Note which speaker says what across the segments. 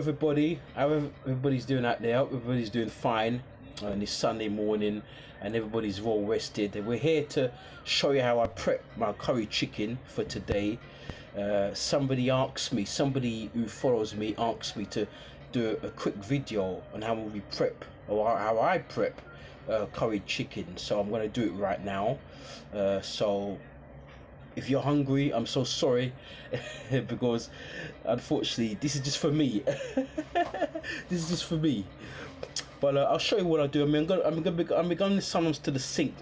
Speaker 1: everybody. How everybody's doing out there? Everybody's doing fine on this Sunday morning, and everybody's well rested. And we're here to show you how I prep my curry chicken for today. Somebody who follows me asked me to do a quick video on how we prep, or how I prep curry chicken. So I'm going to do it right now. So if you're hungry, I'm so sorry because unfortunately this is just for me. This is just for me. But I'll show you what I do. I'm gonna be going sometimes to the sink,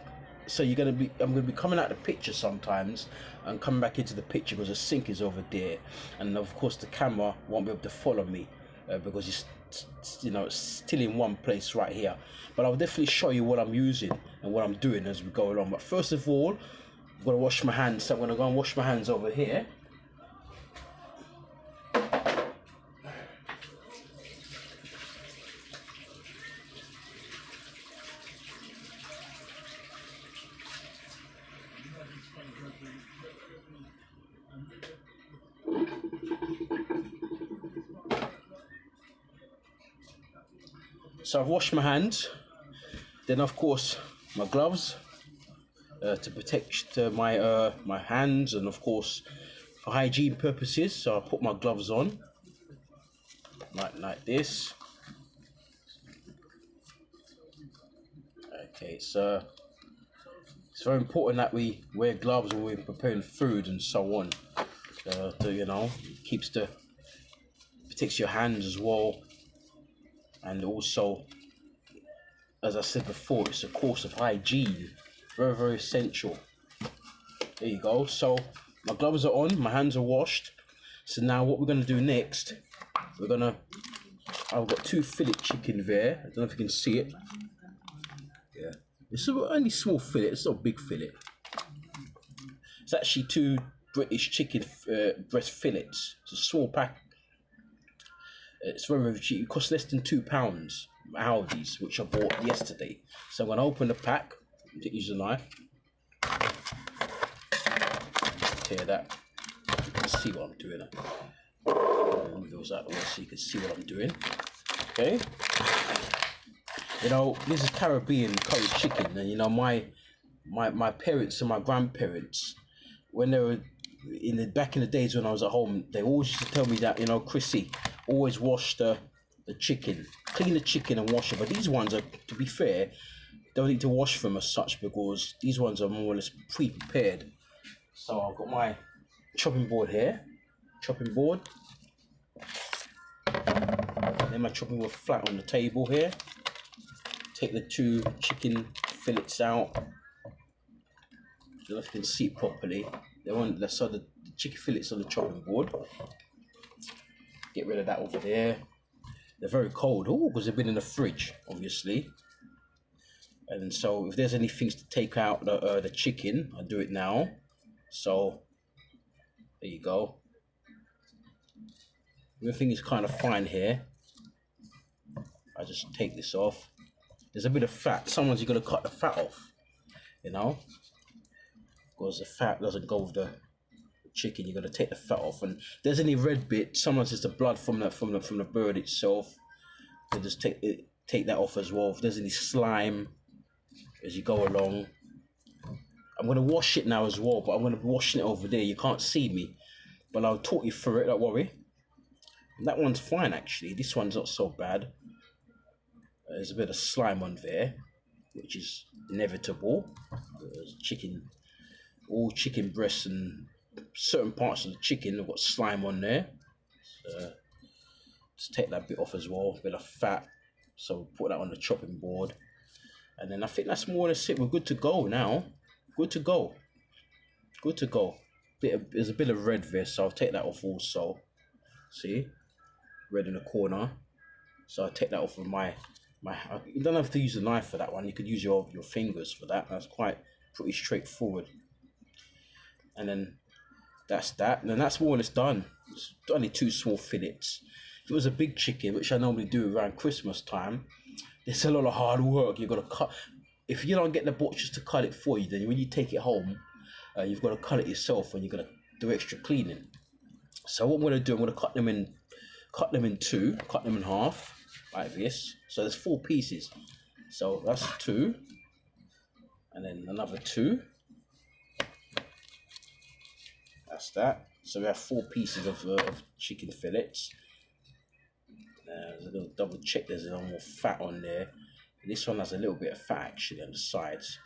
Speaker 1: so I'm gonna be coming out the picture sometimes and coming back into the picture because the sink is over there, and of course the camera won't be able to follow me because it's still in one place right here. But I'll definitely show you what I'm using and what I'm doing as we go along. But first of all, I'm going to wash my hands, so I'm going to go and wash my hands over here. So I've washed my hands, then of course my gloves to protect my hands, and of course for hygiene purposes. So I put my gloves on like this. Okay, so it's very important that we wear gloves when we're preparing food and so on. Protects your hands as well, and also, as I said before, it's a course of hygiene. Very essential. There you go. So my gloves are on, my hands are washed. So now what we're going to do next, I've got 2 fillet chicken there. I don't know if you can see it. Yeah, it's only small fillet, it's not a big fillet. It's actually 2 British chicken breast fillets. It's a small pack. It's very cheap. It costs less than £2 Aldi's, which I bought yesterday. So I'm going to open the pack. Use a knife. Tear that. You can see what I'm doing. Move those out of the way so you can see what I'm doing. Okay. This is Caribbean curry chicken, and my parents and my grandparents, when they were back in the days when I was at home, they always used to tell me that, Chrissy, always wash the chicken, clean the chicken and wash it. But these ones are, to be fair, don't need to wash them as such because these ones are more or less pre-prepared. So I've got my chopping board here, then my chopping board flat on the table here. Take the 2 chicken fillets out. I don't know if you can see it properly. So the chicken fillets on the chopping board. Get rid of that over there. They're very cold, because they've been in the fridge, obviously. And so if there's any things to take out the chicken, I'll do it now. So there you go. Everything is kind of fine here. I just take this off. There's a bit of fat. Sometimes you're gonna cut the fat off, because the fat doesn't go with the chicken. You're gonna take the fat off, and if there's any red bit, sometimes it's the blood from the bird itself. So just take that off as well. If there's any slime as you go along, I'm gonna wash it now as well, but I'm gonna be washing it over there. You can't see me, but I'll talk you through it. Don't worry. And that one's fine actually. This one's not so bad. There's a bit of slime on there, which is inevitable. All chicken breasts and certain parts of the chicken have got slime on there. So just take that bit off as well, a bit of fat. So put that on the chopping board, and then I think that's more or less it. We're good to go now. Good to go. There's a bit of red there, so I'll take that off also. See, red in the corner. So I'll take that off with you don't have to use a knife for that one. You could use your fingers for that. That's pretty straightforward. And then that's that. And then that's more or less done. It's only 2 small fillets. If it was a big chicken, which I normally do around Christmas time, there's a lot of hard work. You've got to cut. If you don't get the butchers to cut it for you, then when you take it home, you've got to cut it yourself, and you're going to do extra cleaning. So what I'm going to do, I'm going to cut cut them in two, cut them in half, like this. So there's 4 pieces. So that's 2, and then another 2. That's that. So we have 4 pieces of chicken fillets. There's a little double check. There's a little more fat on there. This one has a little bit of fat actually on the sides.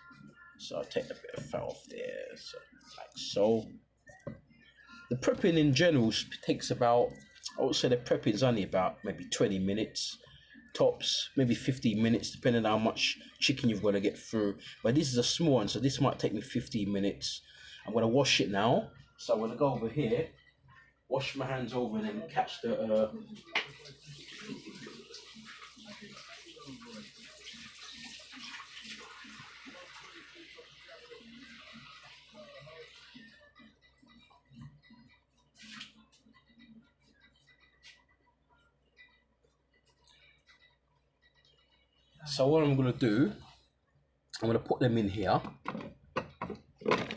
Speaker 1: So I'll take a bit of fat off there. So like so. The prepping in general takes about, I would say the prepping is only about maybe 20 minutes. Tops, maybe 15 minutes, depending on how much chicken you've got to get through. But this is a small one, so this might take me 15 minutes. I'm going to wash it now. So I'm going to go over here, wash my hands over, and then catch the... So what I'm going to do, I'm going to put them in here.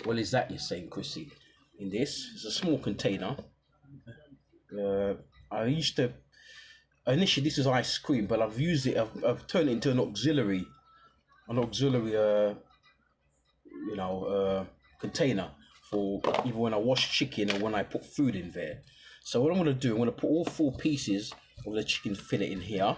Speaker 1: What is that you're saying, Chrissy? In this, it's a small container. I used to, initially this was ice cream, but I've used it, I've turned it into an auxiliary, container for even when I wash chicken or when I put food in there. So what I'm going to do, I'm going to put all 4 pieces of the chicken fillet in here.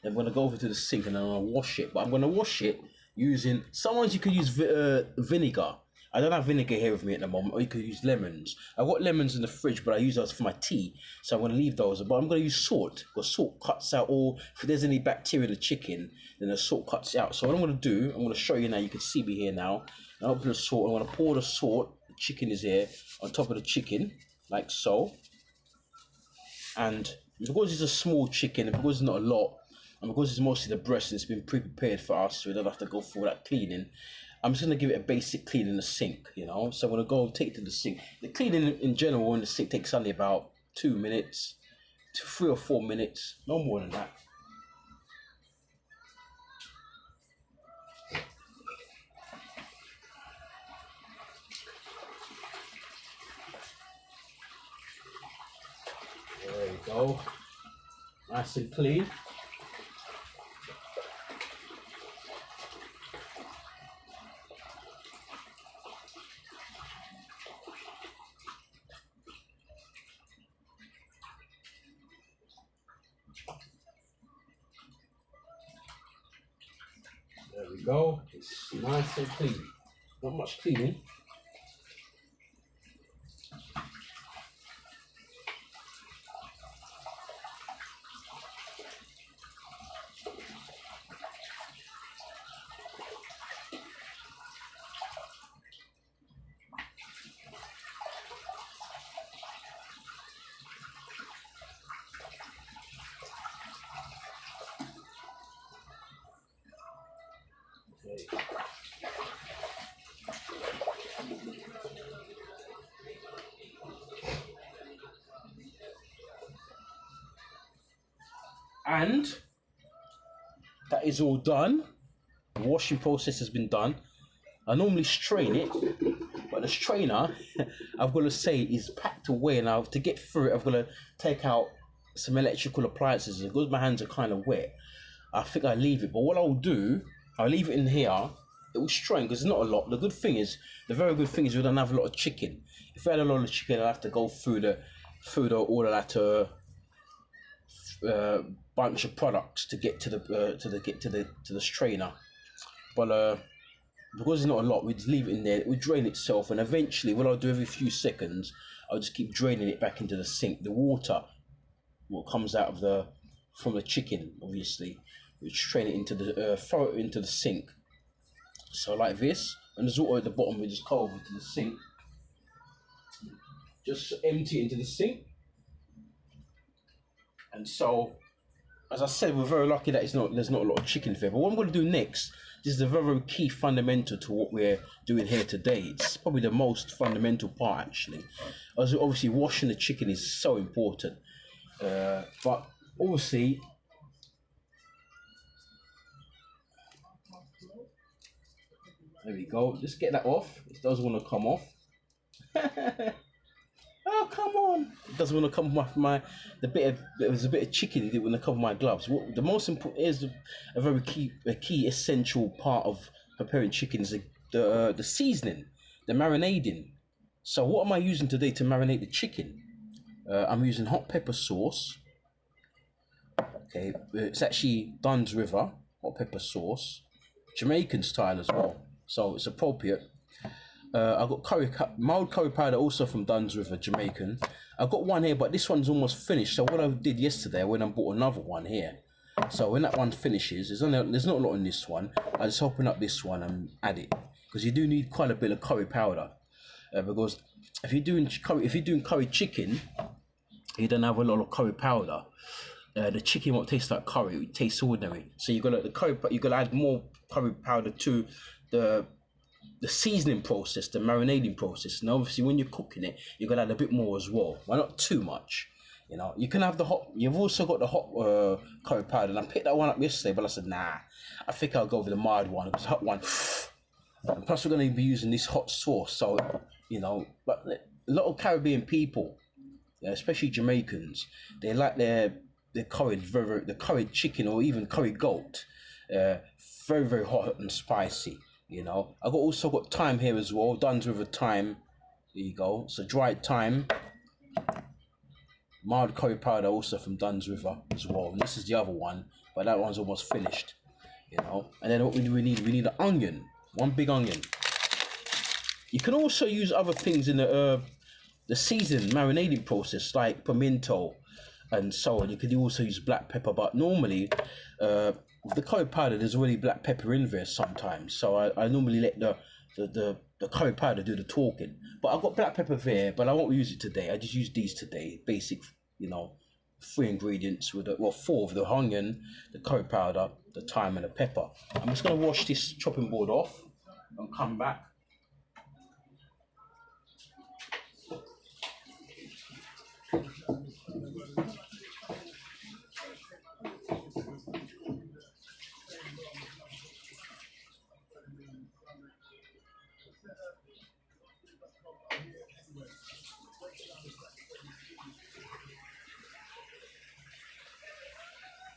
Speaker 1: I'm going to go over to the sink and I'm going to wash it. But I'm going to wash it using, sometimes you could use vinegar. I don't have vinegar here with me at the moment, or you could use lemons. I've got lemons in the fridge, but I use those for my tea. So I'm going to leave those. But I'm going to use salt, because salt cuts out all, if there's any bacteria in the chicken, then the salt cuts it out. So what I'm going to do, I'm going to show you now, you can see me here now. I'll open the salt, I'm going to pour the salt, the chicken is here, on top of the chicken, like so. And because it's a small chicken, and because it's not a lot, and because it's mostly the breast and it's been pre-prepared for us, so we don't have to go through that cleaning, I'm just going to give it a basic clean in the sink, you know. So I'm going to go take it to the sink. The cleaning in general in the sink takes only about 2 minutes, to 3 or 4 minutes, no more than that. There you go, nice and clean. There we go, it's nice and clean. Not much cleaning. Okay. And that is all done. The washing process has been done. I normally strain it, but the strainer, I've got to say, is packed away. Now to get through it, I've got to take out some electrical appliances. And because my hands are kind of wet, I think I leave it. But what I'll do, I'll leave it in here. It will strain because it's not a lot. The very good thing is we don't have a lot of chicken. If I had a lot of chicken, I'd have to go through all of that bunch of products to get to the strainer. But because it's not a lot, we just leave it in there. We drain itself, and eventually, what I'll do every few seconds, I'll just keep draining it back into the sink. The water, what comes out of from the chicken, obviously, we strain it into throw it into the sink. So like this, and there's water at the bottom. We just go over to the sink, just empty it into the sink. And so, as I said, we're very lucky that there's not a lot of chicken there. But what I'm going to do next, this is a very, very key fundamental to what we're doing here today. It's probably the most fundamental part, actually. As obviously, washing the chicken is so important. But obviously, there we go. Just get that off. It doesn't want to come off. come on. It doesn't want to come off my, there was a bit of chicken. It didn't want to cover my gloves. What the most important is a very key essential part of preparing chicken is the seasoning, the marinading. So what am I using today to marinate the chicken? I'm using hot pepper sauce. Okay, it's actually Dunn's River hot pepper sauce, Jamaican style as well, so it's appropriate. I got mild curry powder also from Dunn's River, Jamaican. I got one here, but this one's almost finished. So what I did yesterday, I went and bought another one here. So when that one finishes, there's not a lot in this one. I just open up this one and add it, because you do need quite a bit of curry powder. Because if you're doing curry chicken, you don't have a lot of curry powder. The chicken won't taste like curry; it tastes ordinary. So you gotta add more curry powder to the seasoning process, the marinating process. And obviously, when you're cooking it, you gotta add a bit more as well. Well, not too much. You know, you can have the hot. You've also got the hot curry powder. And I picked that one up yesterday, but I said, nah, I think I'll go with the mild one. Because hot one. And plus, we're going to be using this hot sauce. So, you know, but a lot of Caribbean people, especially Jamaicans, they like their curried chicken or even curry goat, very, very hot and spicy. You know, also got thyme here as well. Dunn's River thyme. There you go. So dried thyme. Mild curry powder also from Dunn's River as well. And this is the other one, but that one's almost finished. You know, and then what we need an onion, one big onion. You can also use other things in the season marinating process, like pimento and so on. You could also use black pepper, but normally with the curry powder, there's already black pepper in there sometimes. So I normally let the curry powder do the talking. But I've got black pepper there, but I won't use it today. I just use these today. Basic, you know, 3 ingredients with 4 of the onion, the curry powder, the thyme, and the pepper. I'm just gonna wash this chopping board off and come back.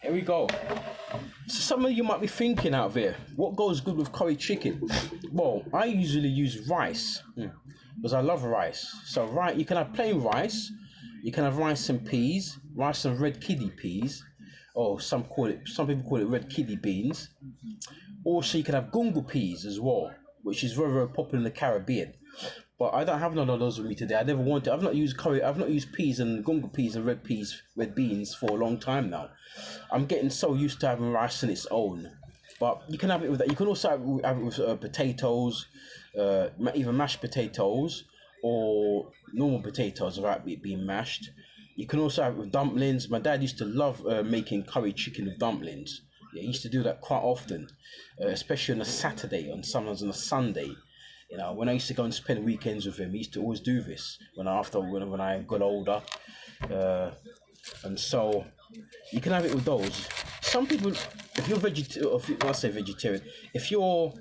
Speaker 1: Here we go. So some of you might be thinking out there, what goes good with curry chicken? Well, I usually use rice because I love rice. So you can have plain rice, you can have rice and peas, rice and red kidney peas, or some people call it red kidney beans. Also, you can have gungo peas as well, which is very, very popular in the Caribbean. But I don't have none of those with me today. I never wanted. I've not used peas and gungo peas and red beans for a long time now. I'm getting so used to having rice on its own. But you can have it with that. You can also have it with potatoes, either mashed potatoes or normal potatoes without it being mashed. You can also have it with dumplings. My dad used to love making curry chicken with dumplings. Yeah, he used to do that quite often, especially on a Saturday and sometimes on a Sunday. You know, when I used to go and spend weekends with him, he used to always do this when I got older. And so you can have it with those. Some people, if you're vegetarian, if you're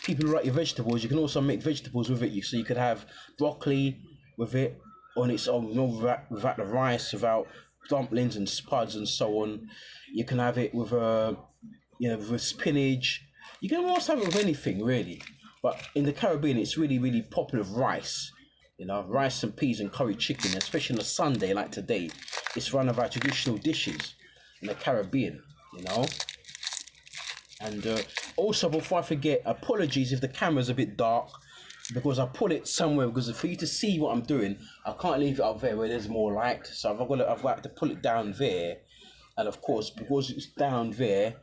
Speaker 1: people who like your vegetables, you can also make vegetables with it. So you could have broccoli with it on its own, you know, without the rice, without dumplings and spuds and so on. You can have it with with spinach. You can also have it with anything really, but in the Caribbean it's really, really popular with rice. You know, rice and peas and curry chicken, especially on a Sunday like today. It's one of our traditional dishes in the Caribbean, you know. And also, before I forget, apologies if the camera's a bit dark, because I put it somewhere, because for you to see what I'm doing, I can't leave it up there where there's more light. So I've got to pull it down there, and of course, because it's down there,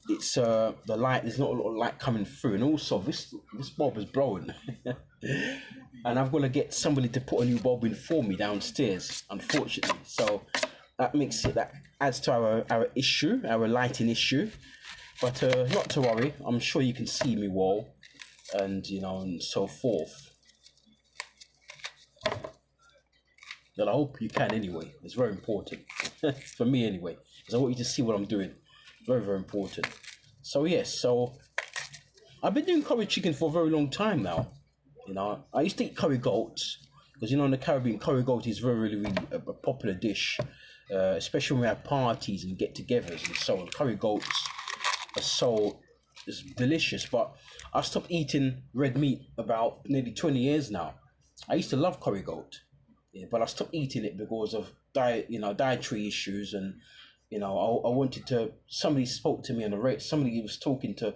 Speaker 1: it's the light. There's not a lot of light coming through, and also this bulb is blowing, and I've got to get somebody to put a new bulb in for me downstairs, unfortunately. So that adds to our issue, our lighting issue. But not to worry, I'm sure you can see me well, and you know, and so forth. But I hope you can anyway. It's very important for me anyway, because I want you to see what I'm doing. Very, very important. So yes, so I've been doing curry chicken for a very long time now. You know, I used to eat curry goats because you know in the Caribbean, curry goat is really a popular dish, especially when we have parties and get-togethers and so on. Curry goats are so it's delicious, but I've stopped eating red meat about nearly 20 years now. I used to love curry goat, yeah, but I stopped eating it because of dietary issues, and I wanted to. Somebody spoke to me on the radio. Somebody was talking to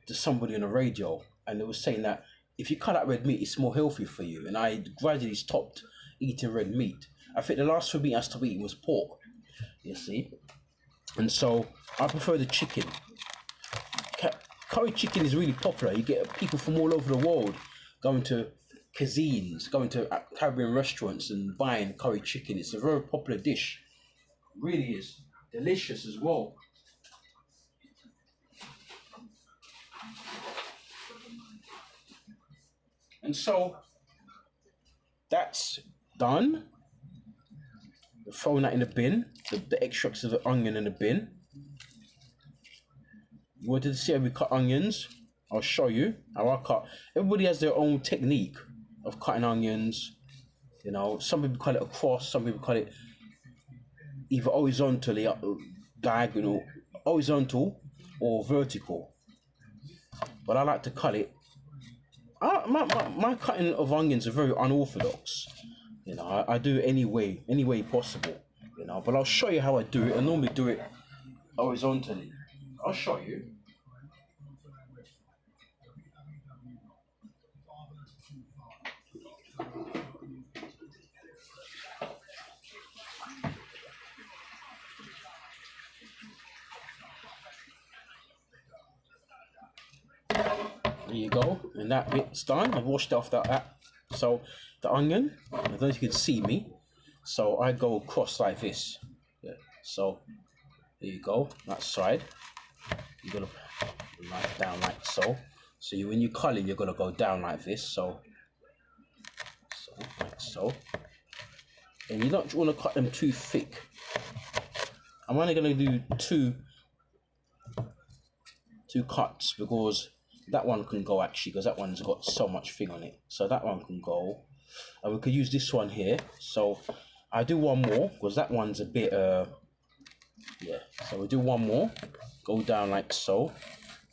Speaker 1: somebody on the radio, and they were saying that if you cut out red meat, it's more healthy for you. And I gradually stopped eating red meat. I think the last food meat I stopped eating was pork. You see, and so I prefer the chicken. Curry chicken is really popular. You get people from all over the world going to cuisines, going to Caribbean restaurants and buying curry chicken. It's a very popular dish. It really is delicious as well. And so that's done. We're throwing that in the bin. The extracts of the onion in the bin. You wanted to see how we cut onions? I'll show you how I cut. Everybody has their own technique of cutting onions. Some people cut it across, some people cut it either horizontally, diagonal, horizontal or vertical. But I like to cut it. My cutting of onions are very unorthodox. I do it any way possible. But I'll show you how I do it. I normally do it horizontally. I'll show you. There you go, and that bit's done. I've washed off that. So the onion, I don't know if you can see me. So I go across like this. Yeah. So there you go, that side. You're gonna knife down like so. So when you're culling, you're gonna go down like this. So like so. And you don't want to cut them too thick. I'm only gonna do two cuts because that one can go actually, because that one's got so much thing on it. So that one can go, and we could use this one here. So I do one more because that one's a bit yeah. So we do one more, go down like so.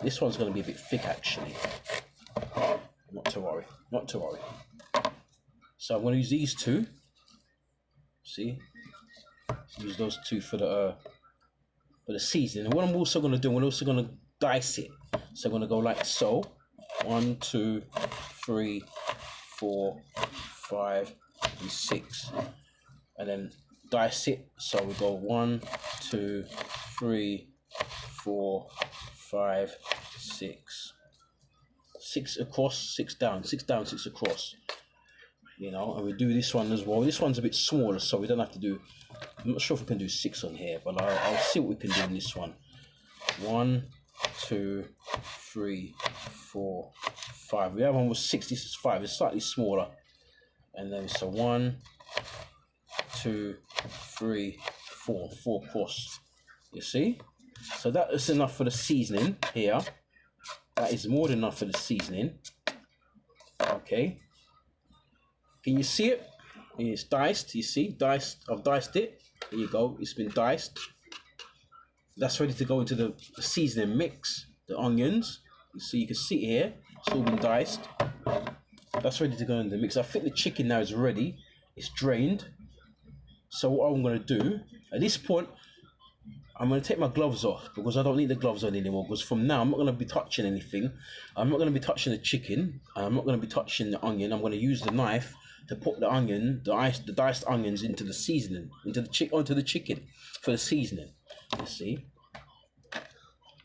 Speaker 1: This one's going to be a bit thick actually. Not to worry, not to worry. So I'm going to use these two. See, use those two for the seasoning. And what I'm also going to do, I'm also going to dice it. So I'm going to go like so. 1, 2, 3, 4, 5, and 6. And then dice it. So we go 1, 2, 3, 4, 5, 6. 6 across, 6 down, 6 down, 6 across. And we do this one as well. This one's a bit smaller, so we don't have to do. I'm not sure if we can do 6 on here, but I'll see what we can do in this one. 1, 2, 3, 4, 5. The other one was 6. This is 5. It's slightly smaller. And then so 1, 2, 3, 4. 4 across. You see? So that is enough for the seasoning here. That is more than enough for the seasoning. Okay. Can you see it? It's diced. You see? Diced. I've diced it. There you go. It's been diced. That's ready to go into the seasoning mix. The onions. So you can see it here. It's all been diced. That's ready to go in the mix. I think the chicken now is ready. It's drained. So what I'm going to do, at this point, I'm going to take my gloves off because I don't need the gloves on anymore, because from now I'm not going to be touching anything. I'm not going to be touching the chicken. I'm not going to be touching the onion. I'm going to use the knife to put the onion, the diced onions into the seasoning, onto the chicken for the seasoning. You see?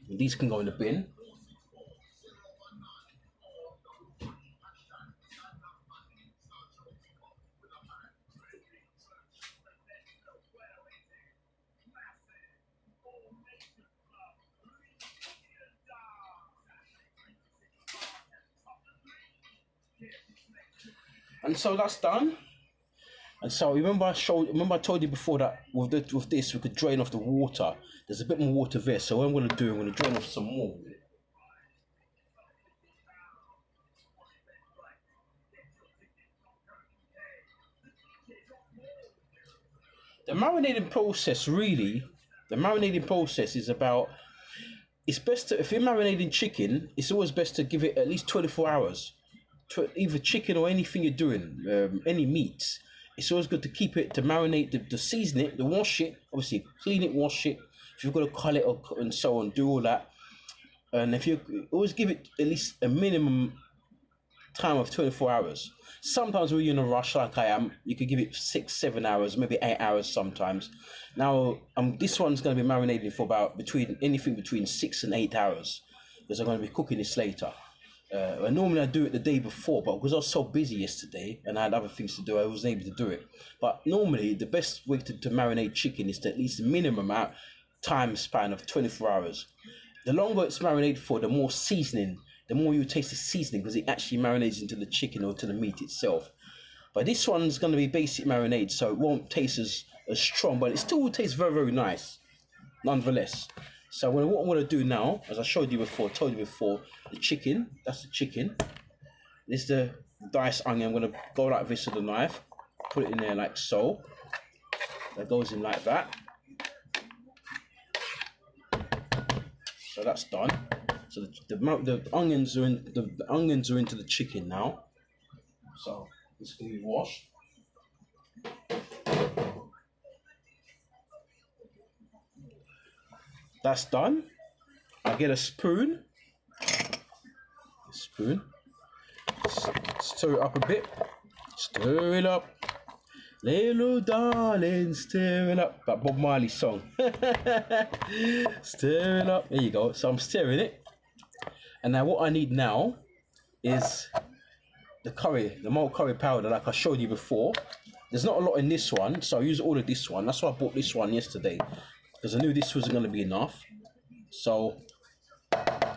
Speaker 1: And these can go in the bin. And so that's done. And so remember I told you before that with this we could drain off the water. There's a bit more water there, so what I'm going to do, I'm going to drain off some more. The marinating process really, the marinating process is about. It's best to, if you're marinating chicken, it's always best to give it at least 24 hours. Either chicken or anything you're doing, any meats. It's always good to keep it, to marinate, to season it, to wash it. Obviously, clean it, wash it. If you've got to cull it and so on, do all that. And if you always give it at least a minimum time of 24 hours. Sometimes when you're in a rush like I am, you could give it 6, 7 hours, maybe 8 hours sometimes. Now, this one's going to be marinating for about anything between 6 and 8 hours, because I'm going to be cooking this later. And normally I do it the day before, but because I was so busy yesterday and I had other things to do, I wasn't able to do it. But normally the best way to marinate chicken is to at least a minimum time span of 24 hours. The longer it's marinated for, the more seasoning, the more you taste the seasoning, because it actually marinates into the chicken or to the meat itself. But this one's going to be basic marinade, so it won't taste as strong, but it still will taste very, very nice, nonetheless. So what I'm going to do now, as I told you before, the chicken, that's the chicken. This is the diced onion. I'm going to go like this with a knife, put it in there like so. That goes in like that. So that's done. So the onions are into the chicken now. So it's going to be washed. That's done. I get a spoon. Stir it up a bit. Stir it up. Little darling, stir it up. That Bob Marley song. Stir it up. There you go. So I'm stirring it. And now what I need now is the malt curry powder, like I showed you before. There's not a lot in this one, so I use all of this one. That's why I bought this one yesterday, because I knew this wasn't going to be enough. So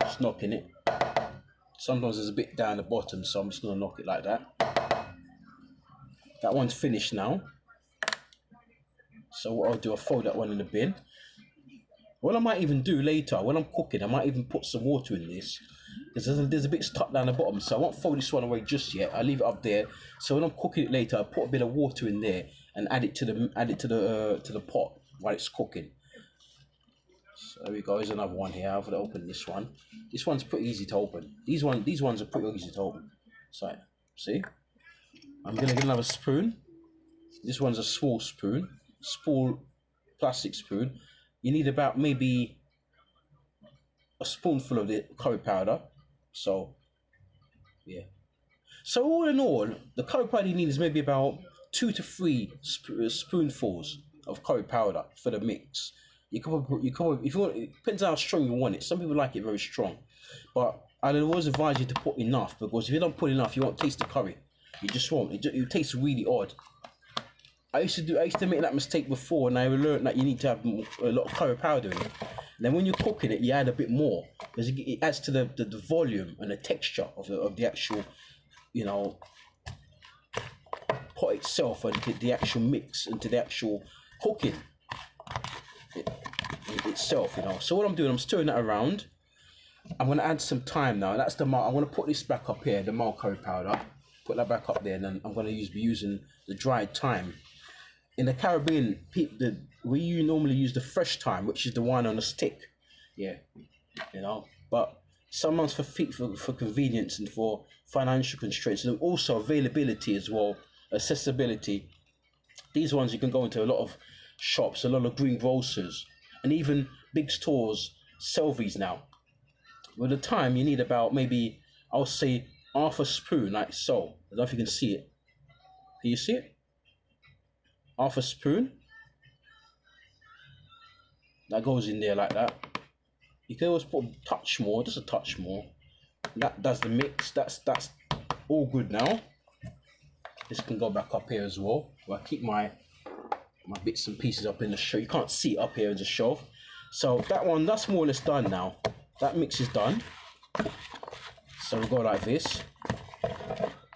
Speaker 1: just knocking it. Sometimes there's a bit down the bottom, so I'm just going to knock it like that. That one's finished now. So what I'll do, I'll fold that one in the bin. What I might even do later, when I'm cooking, I might even put some water in this, because there's a bit stuck down the bottom, so I won't throw this one away just yet. I'll leave it up there. So when I'm cooking it later, I'll put a bit of water in there and add it to the pot while it's cooking. So there we go. Here's another one here. I've got to open this one. This one's pretty easy to open. These ones are pretty easy to open. So see, I'm gonna get another spoon. This one's a small spoon, small plastic spoon. You need about maybe a spoonful of the curry powder. So yeah. So all in all, the curry powder you need is maybe about 2 to 3 spoonfuls of curry powder for the mix. You can if you want, it depends how strong you want it. Some people like it very strong, but I'd always advise you to put enough, because if you don't put enough, you won't taste the curry. You just won't. It tastes really odd. I used to make that mistake before, and I learned that you need to have a lot of curry powder in it. And then when you're cooking it, you add a bit more, because it adds to the volume and the texture of the actual, pot itself, and the actual mix, and to the actual cooking itself. So what I'm doing, I'm stirring that around. I'm going to add some thyme now. That's I'm going to put this back up here, the mild curry powder. Put that back up there, and then I'm going to be using the dried thyme. In the Caribbean, we normally use the fresh thyme, which is the one on a stick. Yeah, But sometimes for convenience and for financial constraints, and also availability as well, accessibility. These ones you can go into a lot of shops, a lot of greengrocers, and even big stores sell these now. With the thyme, you need about maybe, I'll say, half a spoon, like so. I don't know if you can see it. Can you see it? Half a spoon. That goes in there like that. You can always put a touch more, just a touch more. That does the mix. That's all good now. This can go back up here as well. I keep my bits and pieces up in the shelf. You can't see it up here in the shelf. So that's more or less done now. That mix is done. So we'll go like this.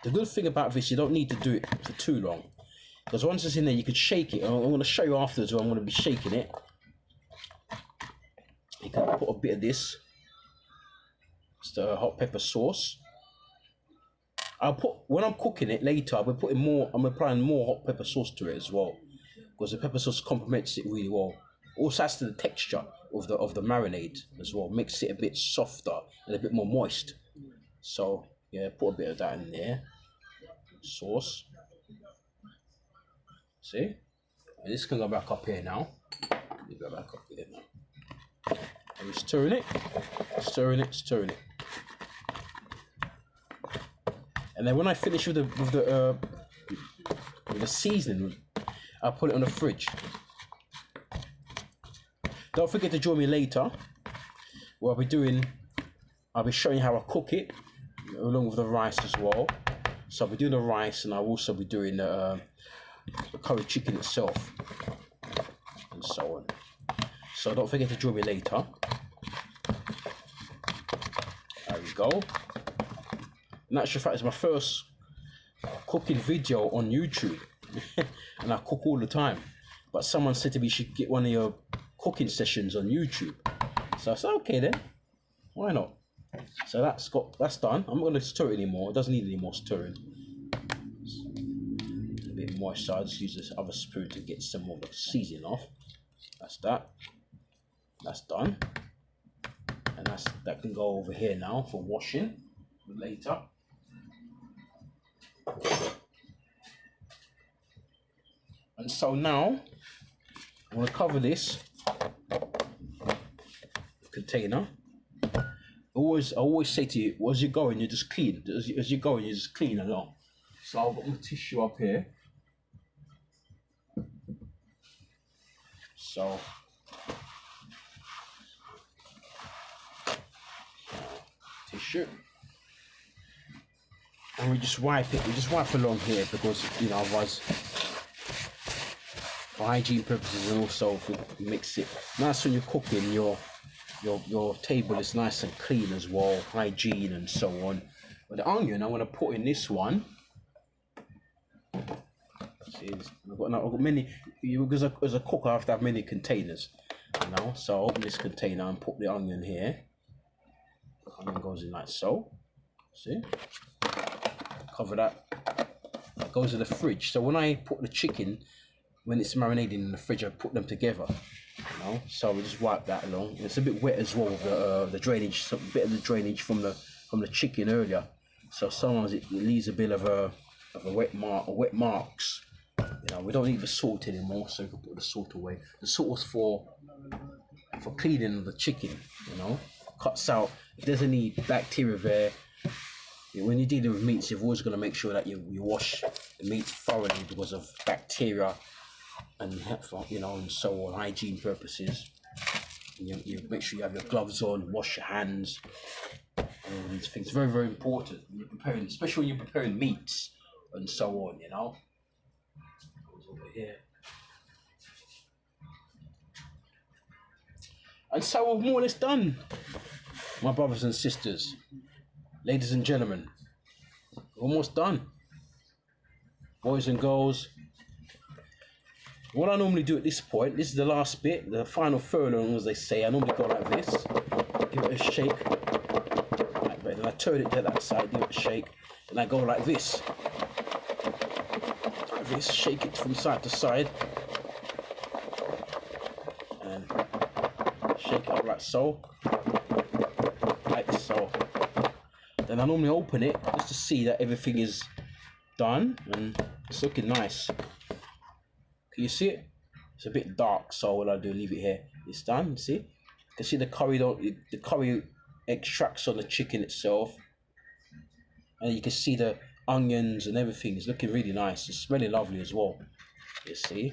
Speaker 1: The good thing about this, you don't need to do it for too long, because once it's in there, you can shake it. I'm going to show you afterwards where I'm going to be shaking it. You can put a bit of this. It's the hot pepper sauce. When I'm cooking it later, I'm applying more hot pepper sauce to it as well. because the pepper sauce complements it really well. Also adds to the texture of the marinade as well, makes it a bit softer and a bit more moist. So yeah, put a bit of that in there. Sauce. See? And this can go back up here now. Go back up here now. And we're stirring it, stirring it, stirring it. And then when I finish with the seasoning, I'll put it on the fridge. Don't forget to join me later. What I'll be showing you how I cook it, along with the rice as well. So I'll be doing the rice, and I'll also be doing the curry chicken itself, and so on. So don't forget to join me later. There we go. In actual fact, it's my first cooking video on YouTube, and I cook all the time. But someone said to me you should get one of your cooking sessions on YouTube. So I said, okay then, why not? So that's done. I'm not going to stir it anymore. It doesn't need any more stirring. A bit moist, so I'll just use this other spoon to get some more of the seasoning off. That's that. That's done. And that can go over here now for washing later. And so now I'm going to cover this container. I always say to you, as you go and you just clean. As you go and you just clean along. So I've got my tissue up here. So tissue. And we just wipe it. We just wipe along here because, you know, otherwise, for hygiene purposes and also if we mix it. Nice when you're cooking, your table is nice and clean as well, hygiene and so on. But the onion, I'm going to put in this one. See, I've got many. Because as a cook, I have to have many containers. You know, so I open this container and put the onion here. The onion goes in like so. See. Cover that. That goes in the fridge. So when I put the chicken, when it's marinating in the fridge, I put them together. You know, so we just wipe that along. And it's a bit wet as well with the drainage, a bit of the drainage from the chicken earlier. So sometimes it leaves a bit of a wet marks. You know, we don't need the salt anymore, so we can put the salt away. The salt was for cleaning the chicken. You know, cuts out if there's any bacteria there. When you're dealing with meats, you've always got to make sure that you wash the meat thoroughly because of bacteria and, you know, and so on, hygiene purposes. And you make sure you have your gloves on, wash your hands, and all these things. Very, very important when you're preparing, especially when you're preparing meats and so on, you know. Goes over here. And so we're more or less done, my brothers and sisters. Ladies and gentlemen, almost done. Boys and girls. What I normally do at this point, this is the last bit, the final furlong as they say. I normally go like this, give it a shake, like that. Then I turn it to that side, give it a shake, and I go like this, shake it from side to side, and shake it up like so, like so. Then I normally open it just to see that everything is done and it's looking nice. Can you see it? It's a bit dark, so what I do, leave it here. It's done. See? You can see the curry extracts on the chicken itself, and you can see the onions and everything. It's looking really nice. It's smelling lovely as well. You see?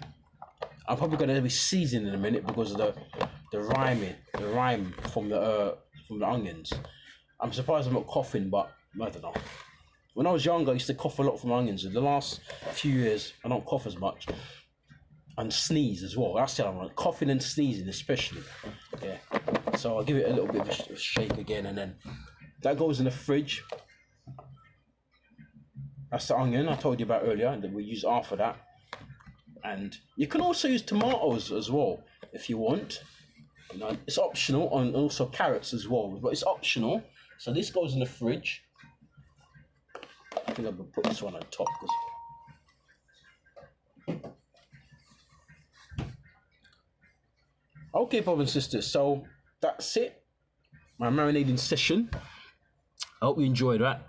Speaker 1: I'm probably going to be seasoning in a minute because of the rime from the onions. I'm surprised I'm not coughing, but I don't know. When I was younger, I used to cough a lot from onions. In the last few years, I don't cough as much. And sneeze as well. That's it, I'm coughing and sneezing especially. Yeah. So I'll give it a little bit of a shake again, and then that goes in the fridge. That's the onion I told you about earlier, that we use half of that. And you can also use tomatoes as well if you want. You know, it's optional, and also carrots as well, but it's optional. So this goes in the fridge. I think I'm gonna put this one on top because Okay, brothers and sisters, so that's it. My marinating session. I hope you enjoyed that.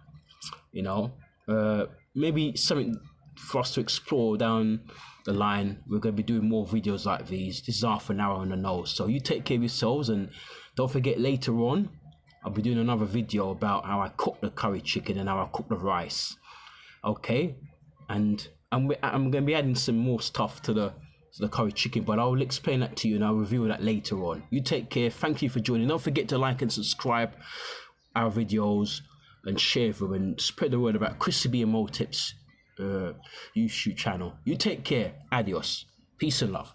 Speaker 1: You know, maybe something for us to explore down the line. We're going to be doing more videos like these. This is half an hour on the nose. So you take care of yourselves, and don't forget later on, I'll be doing another video about how I cook the curry chicken and how I cook the rice. Okay, and I'm going to be adding some more stuff to the curry chicken, but I'll explain that to you and I'll review that later on. You take care. Thank you for joining. Don't forget to like and subscribe our videos and share them and spread the word about Chrissy B and Mo Tips YouTube channel. You take care. Adios. Peace and love.